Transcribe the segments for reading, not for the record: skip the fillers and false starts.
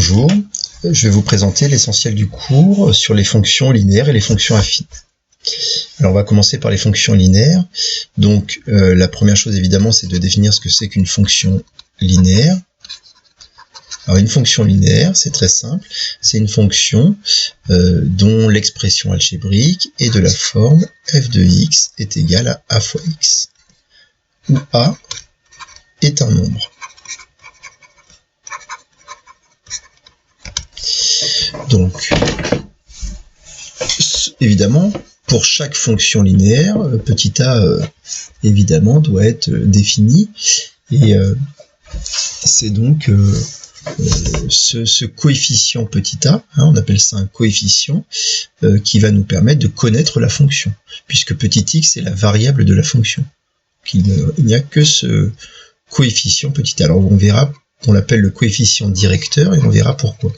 Bonjour, je vais vous présenter l'essentiel du cours sur les fonctions linéaires et les fonctions affines. Alors on va commencer par les fonctions linéaires. Donc la première chose évidemment c'est de définir ce que c'est qu'une fonction linéaire. Alors une fonction linéaire, c'est très simple, c'est une fonction dont l'expression algébrique est de la forme f de x est égal à a fois x, où a est un nombre. Donc, évidemment, pour chaque fonction linéaire, petit a, évidemment, doit être défini. Et c'est donc ce coefficient petit a, on appelle ça un coefficient, qui va nous permettre de connaître la fonction, puisque petit x est la variable de la fonction. Il n'y a que ce coefficient petit a. Alors on verra, on l'appelle le coefficient directeur, et on verra pourquoi.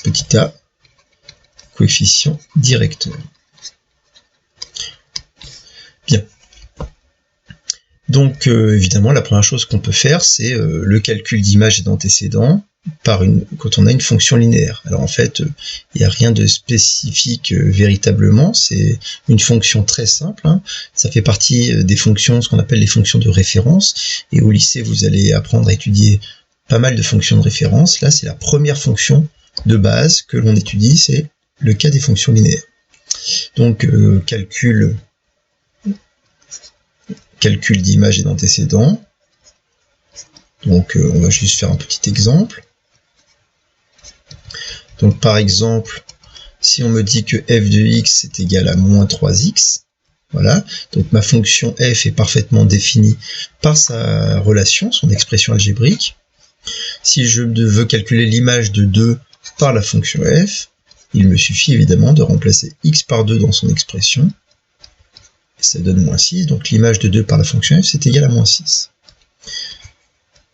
Petit a, coefficient directeur. Bien. Donc évidemment la première chose qu'on peut faire c'est le calcul d'image et d'antécédent quand on a une fonction linéaire. Alors en fait il n'y a rien de spécifique véritablement, c'est une fonction très simple, Ça fait partie des fonctions, ce qu'on appelle les fonctions de référence, et au lycée vous allez apprendre à étudier pas mal de fonctions de référence. Là c'est la première fonction de base que l'on étudie, c'est le cas des fonctions linéaires. Donc calcul d'image et d'antécédent. Donc on va juste faire un petit exemple. Donc par exemple, si on me dit que f de x est égal à moins 3x, voilà, donc ma fonction f est parfaitement définie par sa relation, son expression algébrique. Si je veux calculer l'image de 2 par la fonction f, il me suffit évidemment de remplacer x par 2 dans son expression, et ça donne moins 6, donc l'image de 2 par la fonction f c'est égal à moins 6.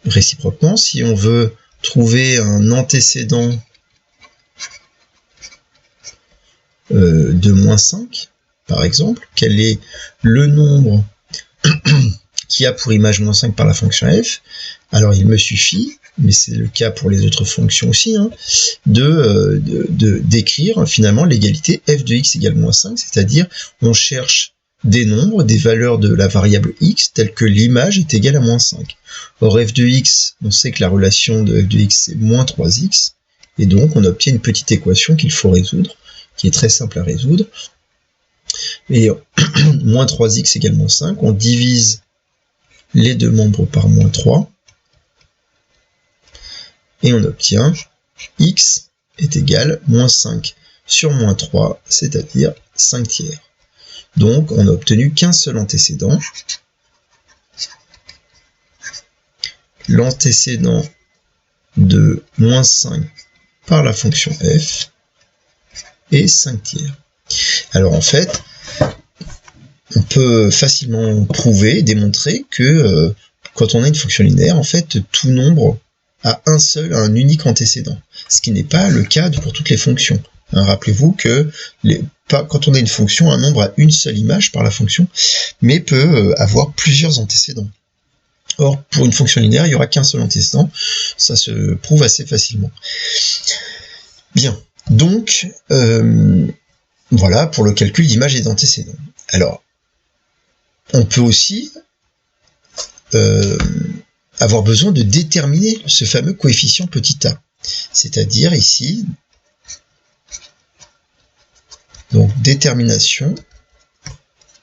Réciproquement, si on veut trouver un antécédent de moins 5, par exemple, quel est le nombre qui a pour image moins 5 par la fonction f, alors il me suffit, mais c'est le cas pour les autres fonctions aussi, d'écrire finalement l'égalité f de x égale moins 5, c'est-à-dire on cherche des nombres, des valeurs de la variable x, telles que l'image est égale à moins 5. Or f de x, on sait que la relation de f de x c'est moins 3x, et donc on obtient une petite équation qu'il faut résoudre, qui est très simple à résoudre. Et moins 3x égale moins 5, on divise les deux membres par moins 3, et on obtient x est égal à moins 5 sur moins 3, c'est-à-dire 5 tiers. Donc on n'a obtenu qu'un seul antécédent. L'antécédent de moins 5 par la fonction f est 5 tiers. Alors en fait, on peut facilement prouver, démontrer que quand on a une fonction linéaire, en fait, tout nombre a un unique antécédent, ce qui n'est pas le cas pour toutes les fonctions. Rappelez-vous que quand on a une fonction, un nombre a une seule image par la fonction, mais peut avoir plusieurs antécédents. Or, pour une fonction linéaire, il n'y aura qu'un seul antécédent, ça se prouve assez facilement. Bien, donc, voilà pour le calcul d'image et d'antécédent. Alors, on peut aussi avoir besoin de déterminer ce fameux coefficient petit a. C'est-à-dire ici, donc détermination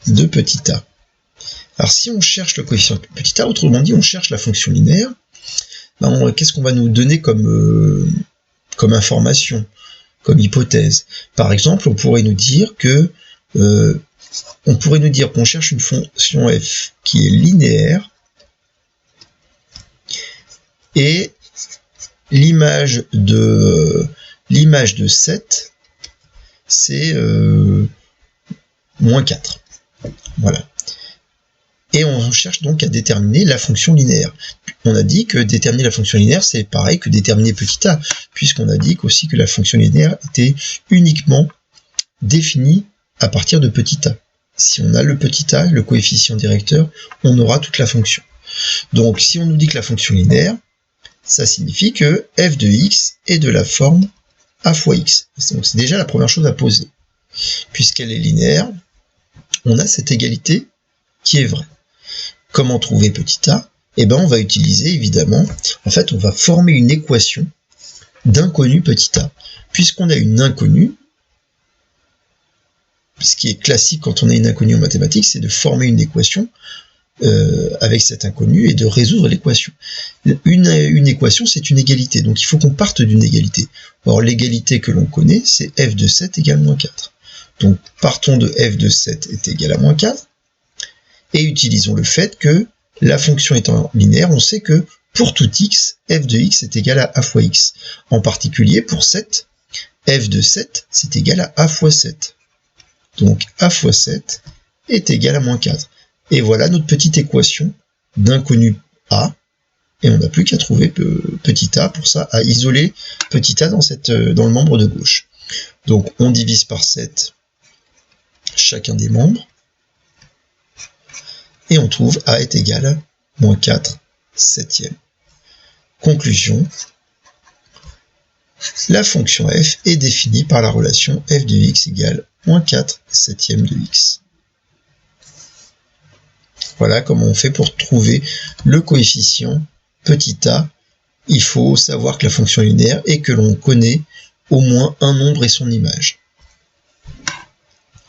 de petit a. Alors si on cherche le coefficient petit a, autrement dit on cherche la fonction linéaire, qu'est-ce qu'on va nous donner comme information, comme hypothèse? Par exemple, on pourrait nous dire qu'on cherche une fonction f qui est linéaire, et l'image de 7, c'est moins 4. Voilà. Et on cherche donc à déterminer la fonction linéaire. On a dit que déterminer la fonction linéaire, c'est pareil que déterminer petit a, puisqu'on a dit aussi que la fonction linéaire était uniquement définie à partir de petit a. Si on a le petit a, le coefficient directeur, on aura toute la fonction. Donc si on nous dit que la fonction linéaire, ça signifie que f de x est de la forme a fois x. Donc c'est déjà la première chose à poser. Puisqu'elle est linéaire, on a cette égalité qui est vraie. Comment trouver petit a? Eh ben on va utiliser évidemment, en fait on va former une équation d'inconnu petit a. Puisqu'on a une inconnue, ce qui est classique quand on a une inconnue en mathématiques, c'est de former une équation avec cette inconnue et de résoudre l'équation. Une équation, c'est une égalité, donc il faut qu'on parte d'une égalité. Or, l'égalité que l'on connaît, c'est f de 7 égale moins 4. Donc, partons de f de 7 est égal à moins 4, et utilisons le fait que la fonction étant linéaire, on sait que pour tout x, f de x est égal à a fois x. En particulier, pour 7, f de 7, c'est égal à a fois 7. Donc, a fois 7 est égal à moins 4. Et voilà notre petite équation d'inconnu a. Et on n'a plus qu'à trouver petit a pour ça, à isoler petit a dans le membre de gauche. Donc, on divise par 7 chacun des membres. Et on trouve a est égal à moins 4 septième. Conclusion. La fonction f est définie par la relation f de x égale moins 4 septième de x. Voilà comment on fait pour trouver le coefficient petit a. Il faut savoir que la fonction est linéaire et que l'on connaît au moins un nombre et son image.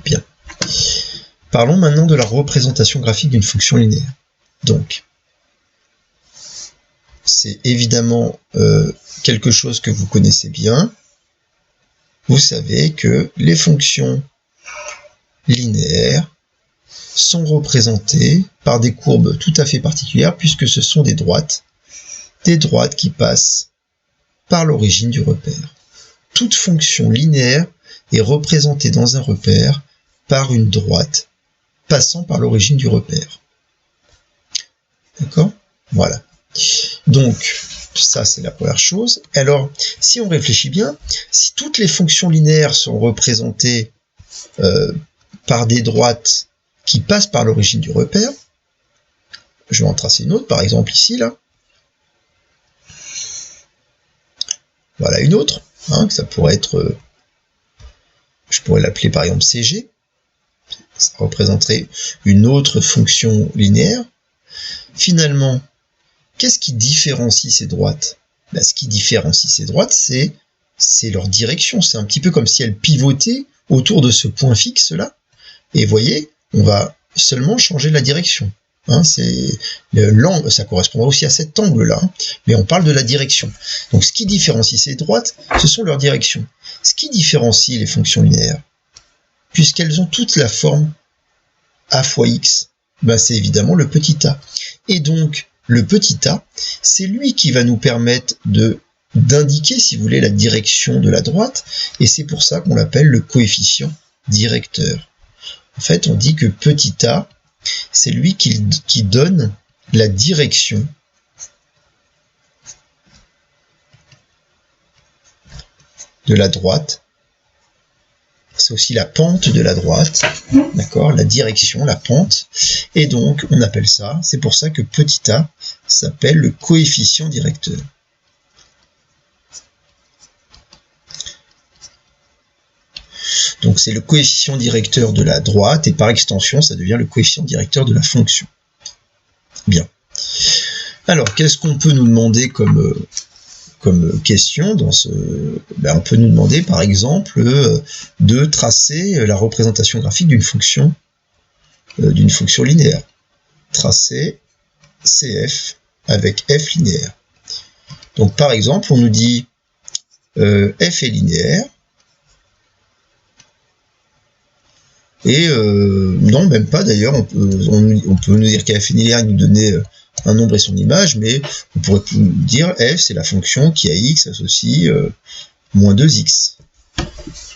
Bien. Parlons maintenant de la représentation graphique d'une fonction linéaire. Donc, c'est évidemment quelque chose que vous connaissez bien. Vous savez que les fonctions linéaires sont représentées par des courbes tout à fait particulières puisque ce sont des droites qui passent par l'origine du repère. Toute fonction linéaire est représentée dans un repère par une droite passant par l'origine du repère. D'accord? Voilà. Donc, ça c'est la première chose. Alors, si on réfléchit bien, si toutes les fonctions linéaires sont représentées par des droites qui passent par l'origine du repère, je vais en tracer une autre, par exemple ici, là. Voilà une autre, hein, ça pourrait être, je pourrais l'appeler par exemple CG, ça représenterait une autre fonction linéaire. Finalement, qu'est-ce qui différencie ces droites? Ben, ce qui différencie ces droites, c'est leur direction, c'est un petit peu comme si elles pivotaient autour de ce point fixe-là, et vous voyez, on va seulement changer la direction. Hein, l'angle, ça correspondra aussi à cet angle-là, hein, mais on parle de la direction. Donc ce qui différencie ces droites, ce sont leurs directions. Ce qui différencie les fonctions linéaires, puisqu'elles ont toute la forme a fois x, ben c'est évidemment le petit a. Et donc le petit a, c'est lui qui va nous permettre d'indiquer, si vous voulez, la direction de la droite, et c'est pour ça qu'on l'appelle le coefficient directeur. En fait, on dit que petit a, c'est lui qui donne la direction de la droite. C'est aussi la pente de la droite, d'accord, la direction, la pente. Et donc, on appelle ça, c'est pour ça que petit a s'appelle le coefficient directeur. Donc c'est le coefficient directeur de la droite, et par extension, ça devient le coefficient directeur de la fonction. Bien. Alors, qu'est-ce qu'on peut nous demander comme question dans ce... Ben, on peut nous demander, par exemple, de tracer la représentation graphique d'une fonction linéaire. Tracer CF avec F linéaire. Donc, par exemple, on nous dit F est linéaire, et non, même pas d'ailleurs, on peut nous dire qu'F est linéaire et nous donner un nombre et son image, mais on pourrait dire F c'est la fonction qui à x associe moins 2x.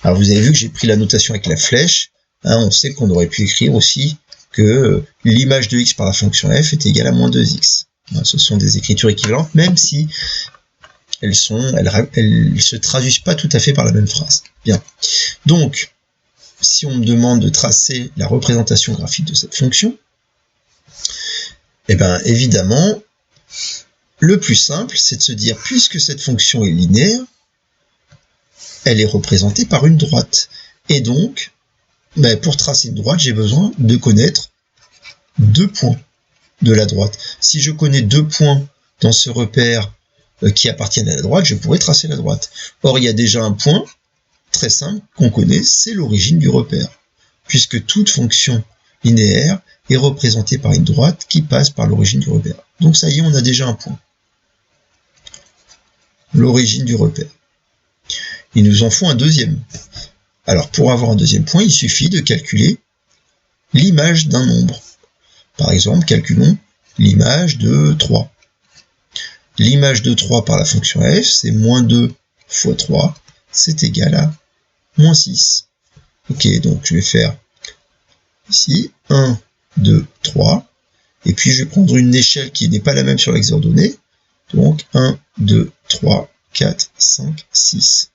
Alors vous avez vu que j'ai pris la notation avec la flèche, hein, on sait qu'on aurait pu écrire aussi que l'image de x par la fonction f est égale à moins 2x. Hein, ce sont des écritures équivalentes, même si elles se traduisent pas tout à fait par la même phrase. Bien. Donc, si on me demande de tracer la représentation graphique de cette fonction, eh bien évidemment, le plus simple, c'est de se dire, puisque cette fonction est linéaire, elle est représentée par une droite. Et donc, pour tracer une droite, j'ai besoin de connaître 2 points de la droite. Si je connais 2 points dans ce repère qui appartiennent à la droite, je pourrais tracer la droite. Or, il y a déjà un point très simple qu'on connaît, c'est l'origine du repère, puisque toute fonction linéaire est représentée par une droite qui passe par l'origine du repère. Donc ça y est, on a déjà un point. L'origine du repère. Il nous en faut un deuxième. Alors pour avoir un deuxième point, il suffit de calculer l'image d'un nombre. Par exemple, calculons l'image de 3. L'image de 3 par la fonction f, c'est moins 2 fois 3, c'est égal à moins 6. Ok, donc je vais faire ici 1, 2, 3. Et puis je vais prendre une échelle qui n'est pas la même sur l'axe ordonné. Donc 1, 2, 3, 4, 5, 6.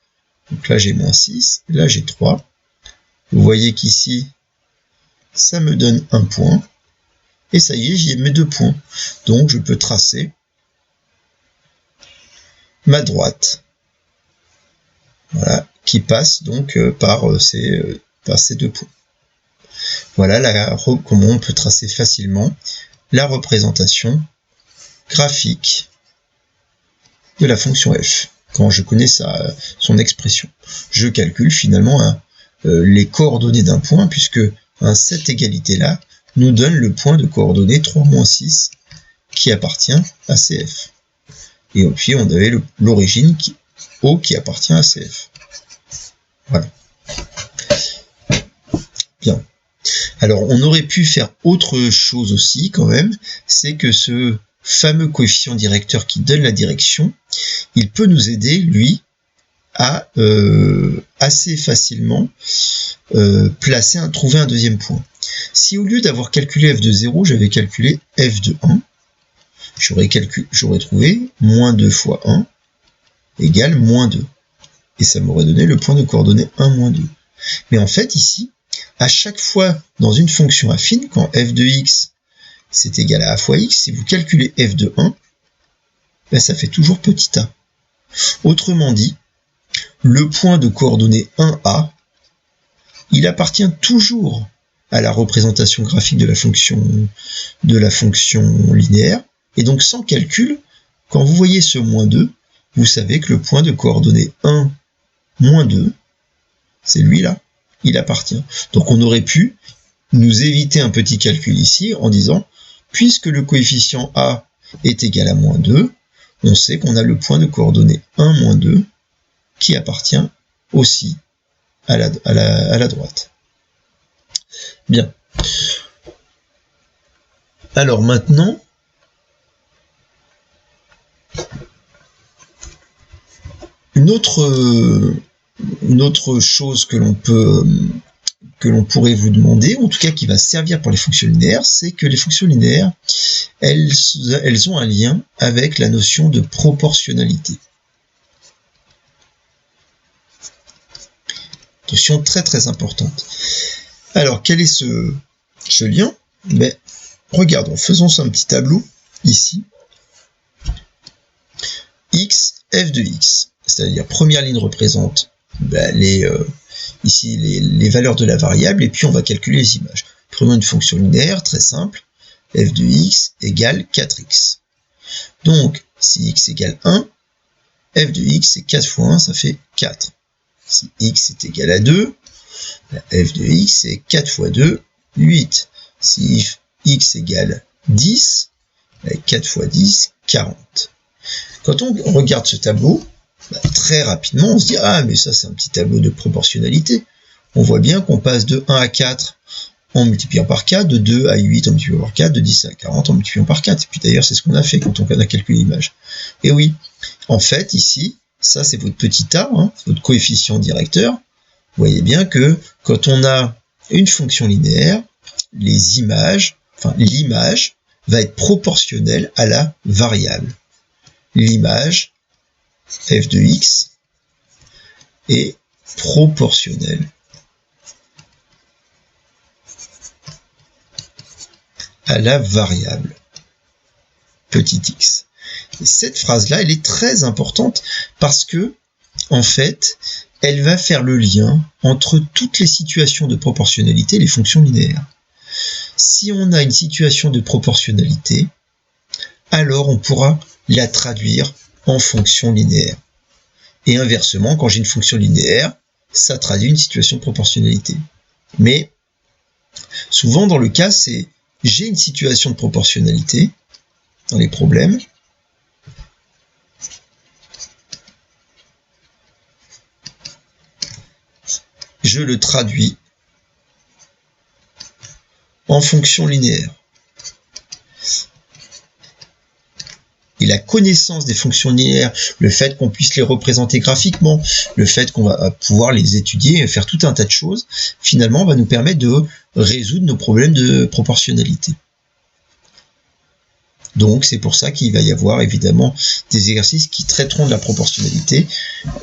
Donc là j'ai moins 6, là j'ai 3. Vous voyez qu'ici, ça me donne un point. Et ça y est, j'y ai mes 2 points. Donc je peux tracer ma droite. Voilà, qui passe donc par ces 2 points. Voilà comment on peut tracer facilement la représentation graphique de la fonction f. Quand je connais son expression, je calcule finalement les coordonnées d'un point, puisque cette égalité-là nous donne le point de coordonnées 3, 6 qui appartient à CF. Et puis on avait l'origine O qui appartient à CF. Voilà. Bien. Alors on aurait pu faire autre chose aussi quand même, c'est que ce fameux coefficient directeur qui donne la direction, il peut nous aider, lui, à assez facilement trouver un deuxième point. Si au lieu d'avoir calculé f de 0, j'avais calculé f de 1, j'aurais trouvé moins 2 fois 1 égale moins 2. Et ça m'aurait donné le point de coordonnées 1, moins 2. Mais en fait, ici, à chaque fois dans une fonction affine, quand f de x c'est égal à a fois x, si vous calculez f de 1, ça fait toujours petit a. Autrement dit, le point de coordonnées 1a, il appartient toujours à la représentation graphique de la fonction linéaire. Et donc sans calcul, quand vous voyez ce moins 2, vous savez que le point de coordonnées 1, moins 2, c'est lui-là, il appartient. Donc on aurait pu nous éviter un petit calcul ici en disant, puisque le coefficient a est égal à moins 2, on sait qu'on a le point de coordonnées 1, moins 2 qui appartient aussi à la droite. Bien. Alors maintenant, une autre chose que l'on pourrait vous demander, en tout cas qui va servir pour les fonctions linéaires, c'est que les fonctions linéaires, elles ont un lien avec la notion de proportionnalité. Notion très très importante. Alors, quel est ce lien? Regardons, faisons un petit tableau ici. X, f de x. C'est-à-dire, première ligne représente ici les valeurs de la variable, et puis on va calculer les images. Prenons une fonction linéaire très simple, f de x égale 4x. Donc, si x égale 1, f de x c'est 4 fois 1, ça fait 4. Si x est égal à 2, f de x c'est 4 fois 2, 8. Si x égale 10, 4 fois 10, 40. Quand on regarde ce tableau, très rapidement on se dit « Ah, mais ça c'est un petit tableau de proportionnalité ». On voit bien qu'on passe de 1 à 4 en multipliant par 4, de 2 à 8 en multipliant par 4, de 10 à 40 en multipliant par 4. Et puis d'ailleurs c'est ce qu'on a fait quand on a calculé l'image. Et oui, en fait ici, ça c'est votre petit a, votre coefficient directeur. Vous voyez bien que quand on a une fonction linéaire, l'image va être proportionnelle à la variable. L'image f de x est proportionnelle à la variable petit x. Et cette phrase-là, elle est très importante parce que, en fait, elle va faire le lien entre toutes les situations de proportionnalité et les fonctions linéaires. Si on a une situation de proportionnalité, alors on pourra la traduire en fonction linéaire. Et inversement, quand j'ai une fonction linéaire, ça traduit une situation de proportionnalité. Mais souvent dans le cas, c'est j'ai une situation de proportionnalité dans les problèmes. Je le traduis en fonction linéaire. Et la connaissance des fonctions linéaires, le fait qu'on puisse les représenter graphiquement, le fait qu'on va pouvoir les étudier, faire tout un tas de choses, finalement va nous permettre de résoudre nos problèmes de proportionnalité. Donc c'est pour ça qu'il va y avoir évidemment des exercices qui traiteront de la proportionnalité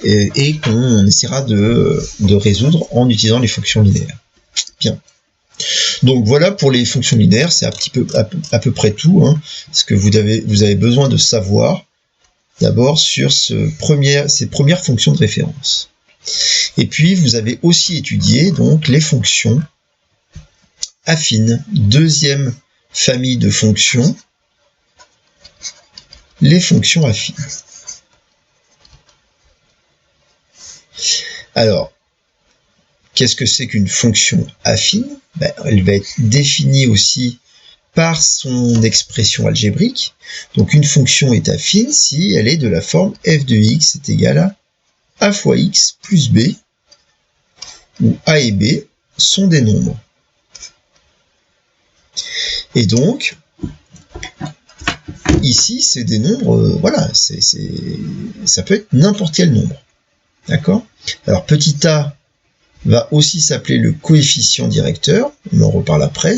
et qu'on essaiera de résoudre en utilisant les fonctions linéaires. Bien. Donc voilà pour les fonctions linéaires, c'est à peu près tout, hein, ce que vous avez besoin de savoir d'abord sur ces premières fonctions de référence. Et puis vous avez aussi étudié donc les fonctions affines, deuxième famille de fonctions, les fonctions affines. Alors, qu'est-ce que c'est qu'une fonction affine? Elle va être définie aussi par son expression algébrique. Donc une fonction est affine si elle est de la forme f de x est égal à a fois x plus b, où a et b sont des nombres. Et donc, ici, c'est des nombres, voilà, ça peut être n'importe quel nombre. D'accord? Alors, petit a va aussi s'appeler le coefficient directeur, on en reparle après.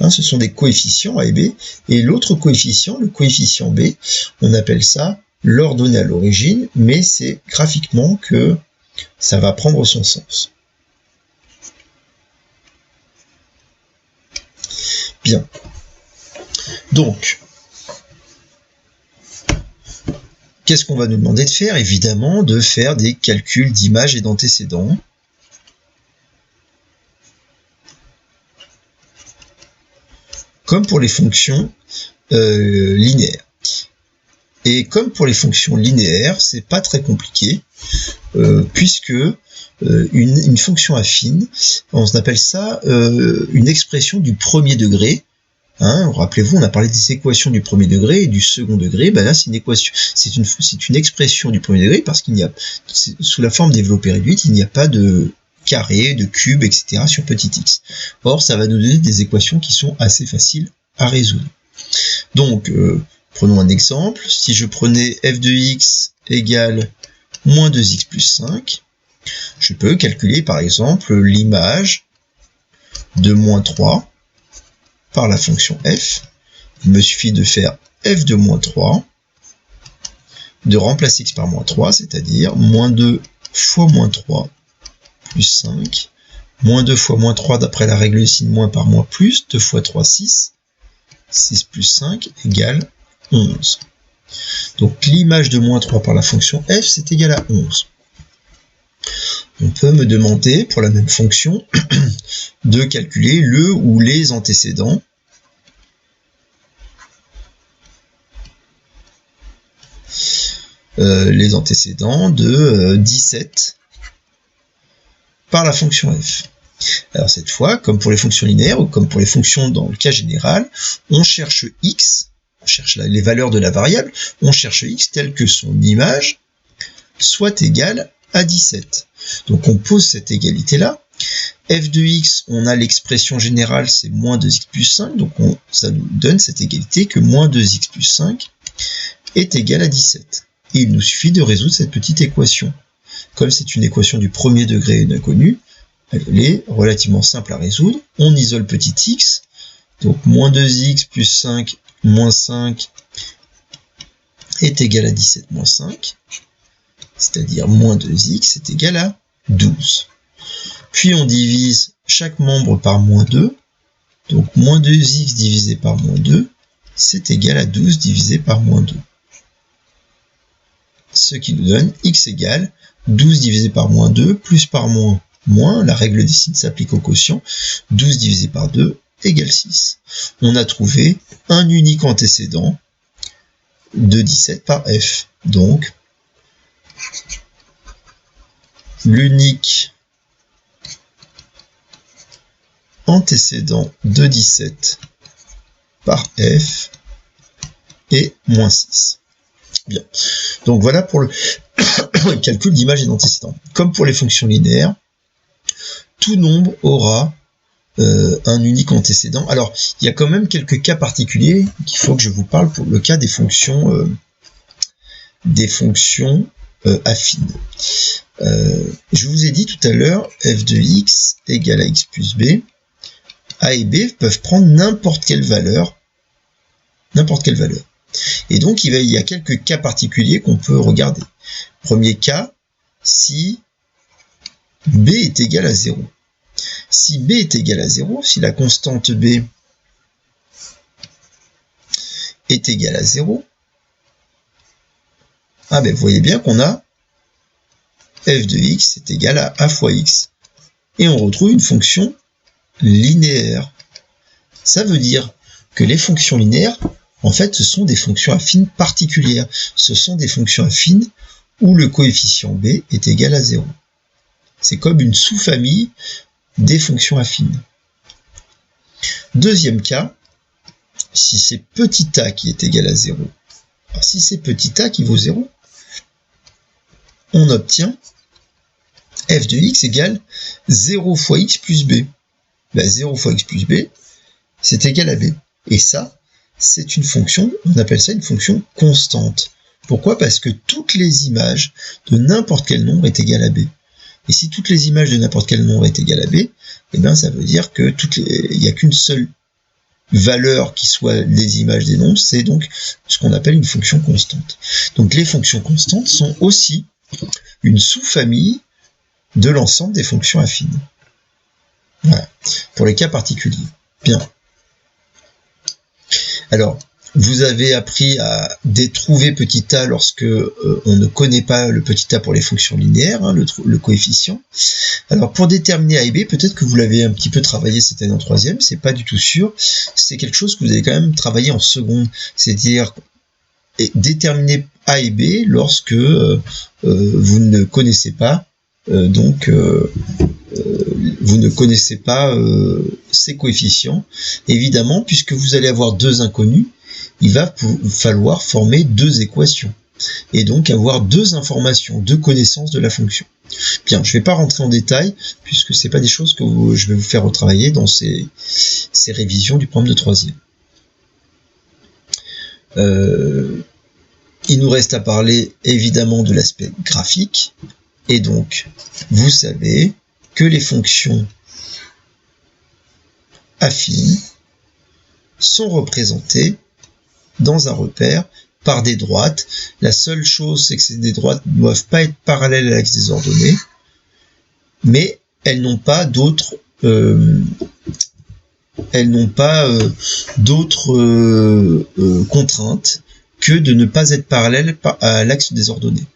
Hein, ce sont des coefficients a et b, et l'autre coefficient, le coefficient b, on appelle ça l'ordonnée à l'origine, mais c'est graphiquement que ça va prendre son sens. Bien. Donc, qu'est-ce qu'on va nous demander de faire? Évidemment, de faire des calculs d'image et d'antécédents. Comme pour les fonctions linéaires. Et comme pour les fonctions linéaires, c'est pas très compliqué, puisque une fonction affine, on appelle ça une expression du premier degré. Hein, rappelez-vous, on a parlé des équations du premier degré et du second degré. Ben là, c'est une équation, c'est une expression du premier degré parce qu'il n'y a, sous la forme développée réduite, il n'y a pas de carré, de cube, etc. sur petit x. Or, ça va nous donner des équations qui sont assez faciles à résoudre. Donc, prenons un exemple. Si je prenais f de x égale moins 2x plus 5, je peux calculer par exemple l'image de moins 3 par la fonction f. Il me suffit de faire f de moins 3, de remplacer x par moins 3, c'est-à-dire moins 2 fois moins 3 plus 5, moins 2 fois moins 3 d'après la règle de signe moins par moins plus, 2 fois 3, 6, 6 plus 5 égale 11. Donc l'image de moins 3 par la fonction f, c'est égal à 11. On peut me demander, pour la même fonction, de calculer le ou les antécédents. Les antécédents de 17 par la fonction f. Alors cette fois, comme pour les fonctions linéaires ou comme pour les fonctions dans le cas général, on cherche x, on cherche les valeurs de la variable, on cherche x tel que son image soit égale à 17. Donc on pose cette égalité-là. f de x, on a l'expression générale, c'est moins 2x plus 5, donc ça nous donne cette égalité que moins 2x plus 5 est égal à 17. Et il nous suffit de résoudre cette petite équation. Comme c'est une équation du premier degré d'inconnu, elle est relativement simple à résoudre. On isole petit x, donc moins 2x plus 5 moins 5 est égal à 17 moins 5, c'est-à-dire moins 2x est égal à 12. Puis on divise chaque membre par moins 2, Donc moins 2x divisé par moins 2, c'est égal à 12 divisé par moins 2. Ce qui nous donne x égale 12 divisé par moins 2, plus par moins, moins, la règle des signes s'applique au quotient, 12 divisé par 2 égale 6. On a trouvé un unique antécédent de 17 par f. Donc, l'unique antécédent de 17 par f est moins 6. Bien. Donc voilà pour le calcul d'image et d'antécédent. Comme pour les fonctions linéaires, tout nombre aura un unique antécédent. Alors, il y a quand même quelques cas particuliers qu'il faut que je vous parle pour le cas des fonctions affines. Je vous ai dit tout à l'heure, f de x égale à x plus b. A et b peuvent prendre n'importe quelle valeur. Et donc, il y a quelques cas particuliers qu'on peut regarder. Premier cas, si b est égal à 0. Si b est égal à 0, si la constante b est égale à 0, vous voyez bien qu'on a f de x est égal à a fois x. Et on retrouve une fonction linéaire. Ça veut dire que les fonctions linéaires, en fait, ce sont des fonctions affines particulières. Ce sont des fonctions affines où le coefficient b est égal à 0. C'est comme une sous-famille des fonctions affines. Deuxième cas, si c'est petit a qui est égal à 0. Alors, si c'est petit a qui vaut 0, on obtient f de x égale 0 fois x plus b. 0 fois x plus b, c'est égal à b. Et ça, c'est une fonction, on appelle ça une fonction constante. Pourquoi? Parce que toutes les images de n'importe quel nombre est égale à b. Et si toutes les images de n'importe quel nombre est égale à b, ça veut dire que il n'y a qu'une seule valeur qui soit les images des nombres, c'est donc ce qu'on appelle une fonction constante. Donc les fonctions constantes sont aussi une sous-famille de l'ensemble des fonctions affines. Voilà, pour les cas particuliers. Bien. Alors, vous avez appris à trouver petit a lorsque on ne connaît pas le petit a pour les fonctions linéaires, le coefficient. Alors, pour déterminer a et b, peut-être que vous l'avez un petit peu travaillé cette année en troisième, c'est pas du tout sûr. C'est quelque chose que vous avez quand même travaillé en seconde, c'est-à-dire déterminer a et b lorsque vous ne connaissez pas vous ne connaissez pas ces coefficients. Évidemment, puisque vous allez avoir deux inconnus, il va falloir former deux équations et donc avoir deux informations, deux connaissances de la fonction. Bien, je ne vais pas rentrer en détail puisque c'est pas des choses que je vais vous faire retravailler dans ces révisions du programme de troisième. Il nous reste à parler évidemment de l'aspect graphique. Et donc, vous savez que les fonctions affines sont représentées dans un repère par des droites. La seule chose, c'est que ces droites ne doivent pas être parallèles à l'axe des ordonnées, mais elles n'ont pas d'autres contraintes que de ne pas être parallèles à l'axe des ordonnées.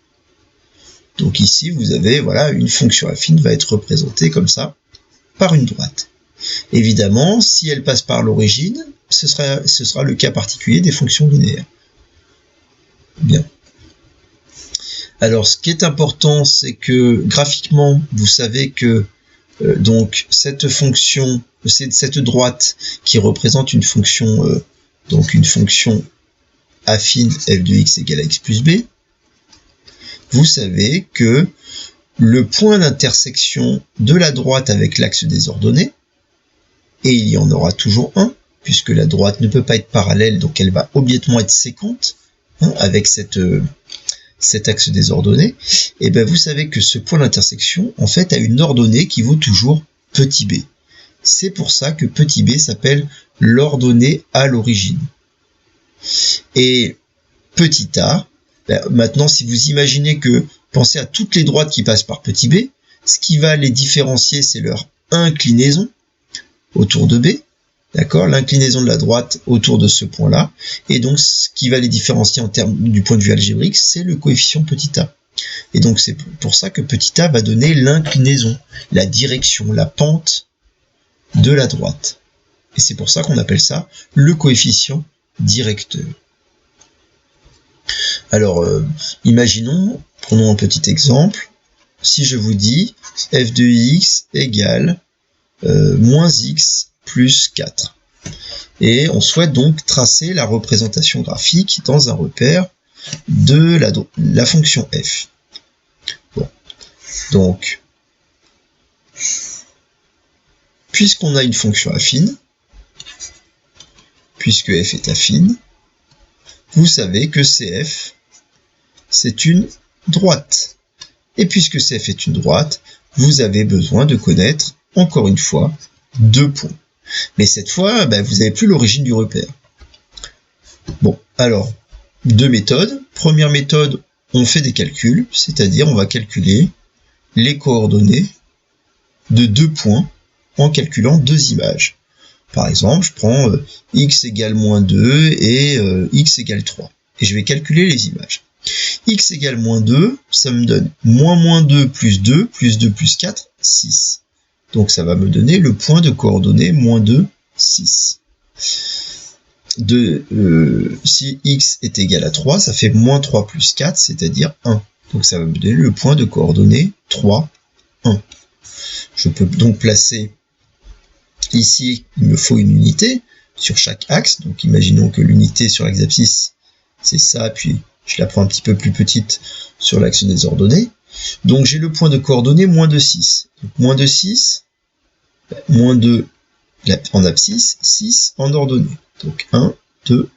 Donc ici, vous avez, voilà, une fonction affine va être représentée comme ça, par une droite. Évidemment, si elle passe par l'origine, ce sera le cas particulier des fonctions linéaires. Bien. Alors, ce qui est important, c'est que graphiquement, vous savez que donc cette fonction, c'est cette droite qui représente une fonction, une fonction affine f de x égale à x plus b. Vous savez que le point d'intersection de la droite avec l'axe des ordonnées, et il y en aura toujours un, puisque la droite ne peut pas être parallèle, donc elle va obligatoirement être séquente avec cet axe des ordonnées, et bien vous savez que ce point d'intersection, en fait, a une ordonnée qui vaut toujours petit b. C'est pour ça que petit b s'appelle l'ordonnée à l'origine. Et petit a, maintenant, si vous imaginez que, pensez à toutes les droites qui passent par petit b, ce qui va les différencier, c'est leur inclinaison autour de b. d'accord, l'inclinaison de la droite autour de ce point-là, et donc ce qui va les différencier en termes du point de vue algébrique, c'est le coefficient petit a. Et donc c'est pour ça que petit a va donner l'inclinaison, la direction, la pente de la droite. Et c'est pour ça qu'on appelle ça le coefficient directeur. Alors, imaginons, prenons un petit exemple, si je vous dis f de x égale moins x plus 4. Et on souhaite donc tracer la représentation graphique dans un repère de la fonction f. Bon. Donc, puisqu'on a une fonction affine, puisque f est affine, vous savez que CF, c'est une droite. Et puisque CF est une droite, vous avez besoin de connaître, encore une fois, 2 points. Mais cette fois, vous n'avez plus l'origine du repère. Bon, alors, 2 méthodes. Première méthode, on fait des calculs, c'est-à-dire on va calculer les coordonnées de 2 points en calculant 2 images. Par exemple, je prends x égale moins 2 et x égale 3. Et je vais calculer les images. X égale moins 2, ça me donne moins 2 plus 2 plus 2 plus 4, 6. Donc ça va me donner le point de coordonnées moins 2, 6. Si x est égal à 3, ça fait moins 3 plus 4, c'est-à-dire 1. Donc ça va me donner le point de coordonnées 3, 1. Je peux donc placer ici, il me faut une unité sur chaque axe. Donc imaginons que l'unité sur l'axe abscisse, c'est ça, puis je la prends un petit peu plus petite sur l'axe des ordonnées. Donc j'ai le point de coordonnées moins de 6. Donc moins de 6, moins 2 en abscisse, 6 en ordonnée. Donc 1, 2,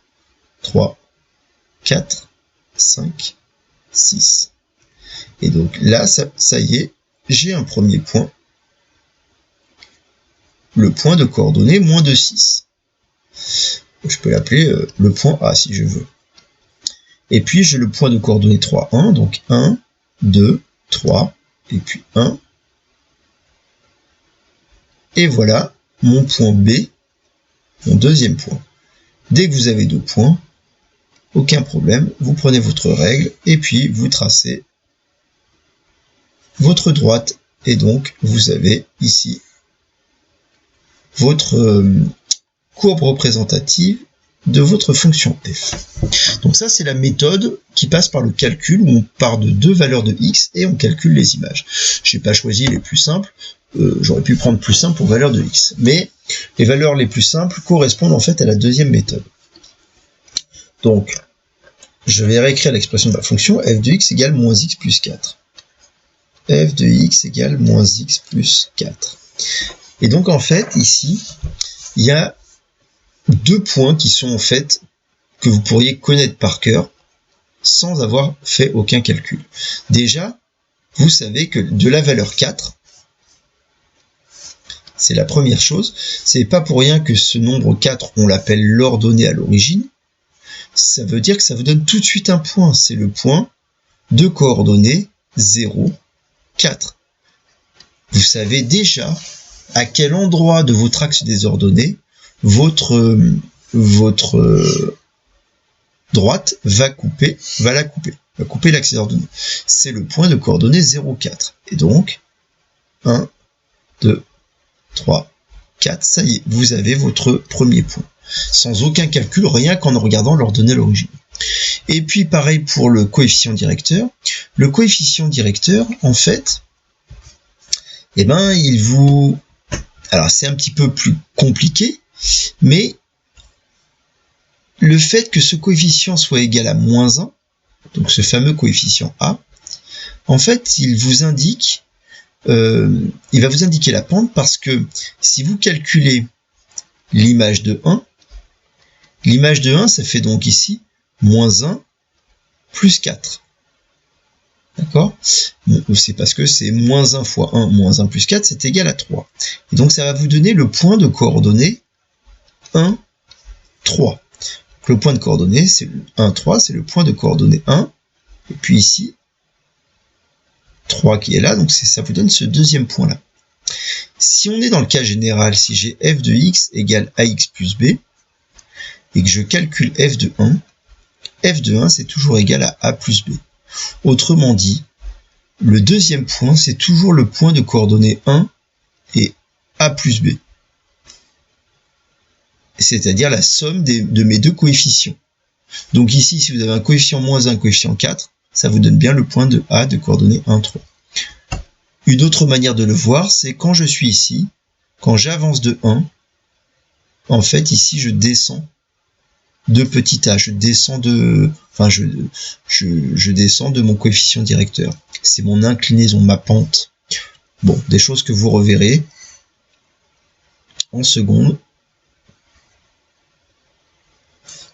3, 4, 5, 6. Et donc là, ça y est, j'ai un premier point. Le point de coordonnées moins de 6. Je peux l'appeler le point A si je veux. Et puis j'ai le point de coordonnées 3, 1, donc 1, 2, 3, et puis 1. Et voilà mon point B, mon deuxième point. Dès que vous avez 2 points, aucun problème, vous prenez votre règle et puis vous tracez votre droite. Et donc vous avez ici votre courbe représentative de votre fonction f. Donc ça, c'est la méthode qui passe par le calcul, où on part de 2 valeurs de x et on calcule les images. Je n'ai pas choisi les plus simples, j'aurais pu prendre plus simple pour valeur de x. Mais les valeurs les plus simples correspondent en fait à la deuxième méthode. Donc, je vais réécrire l'expression de la fonction f de x égale moins x plus 4. f de x égale moins x plus 4. Et donc en fait, ici, il y a 2 points qui sont en fait que vous pourriez connaître par cœur sans avoir fait aucun calcul. Déjà, vous savez que de la valeur 4, c'est la première chose, c'est pas pour rien que ce nombre 4, on l'appelle l'ordonnée à l'origine. Ça veut dire que ça vous donne tout de suite un point, c'est le point de coordonnées 0, 4. Vous savez déjà à quel endroit de votre axe des ordonnées votre droite va couper l'axe des ordonnées. C'est le point de coordonnées 0, 4. Et donc, 1, 2, 3, 4, ça y est, vous avez votre premier point. Sans aucun calcul, rien qu'en regardant l'ordonnée à l'origine. Et puis pareil pour le coefficient directeur. Le coefficient directeur, en fait, alors c'est un petit peu plus compliqué, mais le fait que ce coefficient soit égal à moins 1, donc ce fameux coefficient A, en fait, il va vous indiquer la pente, parce que si vous calculez l'image de 1, ça fait donc ici moins 1 plus 4. D'accord? C'est parce que c'est moins 1 fois 1, moins 1 plus 4, c'est égal à 3. Et donc ça va vous donner le point de coordonnées 1, 3. Donc, le point de coordonnées, c'est 1, 3, c'est le point de coordonnées 1. Et puis ici, 3 qui est là, donc ça vous donne ce deuxième point-là. Si on est dans le cas général, si j'ai f de x égale ax plus b, et que je calcule f de 1 c'est toujours égal à a plus b. Autrement dit, le deuxième point, c'est toujours le point de coordonnées 1 et a plus b. C'est-à-dire la somme de mes deux coefficients. Donc ici, si vous avez un coefficient moins 1, un coefficient 4, ça vous donne bien le point de a de coordonnées 1, 3. Une autre manière de le voir, c'est quand je suis ici, quand j'avance de 1, en fait, ici, je descends de petit a, je descends de mon coefficient directeur. C'est mon inclinaison, ma pente. Bon, des choses que vous reverrez en seconde.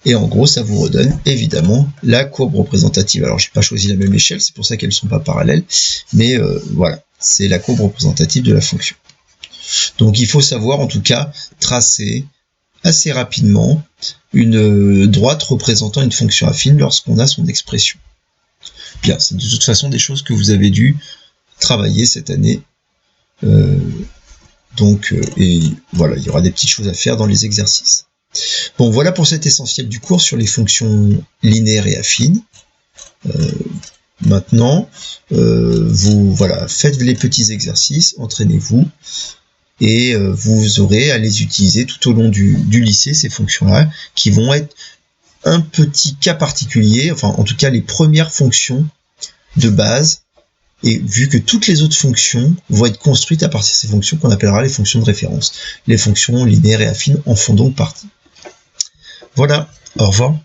Et en gros, ça vous redonne évidemment la courbe représentative. Alors, je n'ai pas choisi la même échelle, c'est pour ça qu'elles ne sont pas parallèles. Mais voilà, c'est la courbe représentative de la fonction. Donc, il faut savoir en tout cas tracer assez rapidement une droite représentant une fonction affine lorsqu'on a son expression. Bien, c'est de toute façon des choses que vous avez dû travailler cette année. Et voilà, il y aura des petites choses à faire dans les exercices. Bon, voilà pour cet essentiel du cours sur les fonctions linéaires et affines. Maintenant, faites les petits exercices, entraînez-vous, et vous aurez à les utiliser tout au long du lycée, ces fonctions-là, qui vont être un petit cas particulier, enfin en tout cas les premières fonctions de base, et vu que toutes les autres fonctions vont être construites à partir de ces fonctions qu'on appellera les fonctions de référence. Les fonctions linéaires et affines en font donc partie. Voilà, au revoir.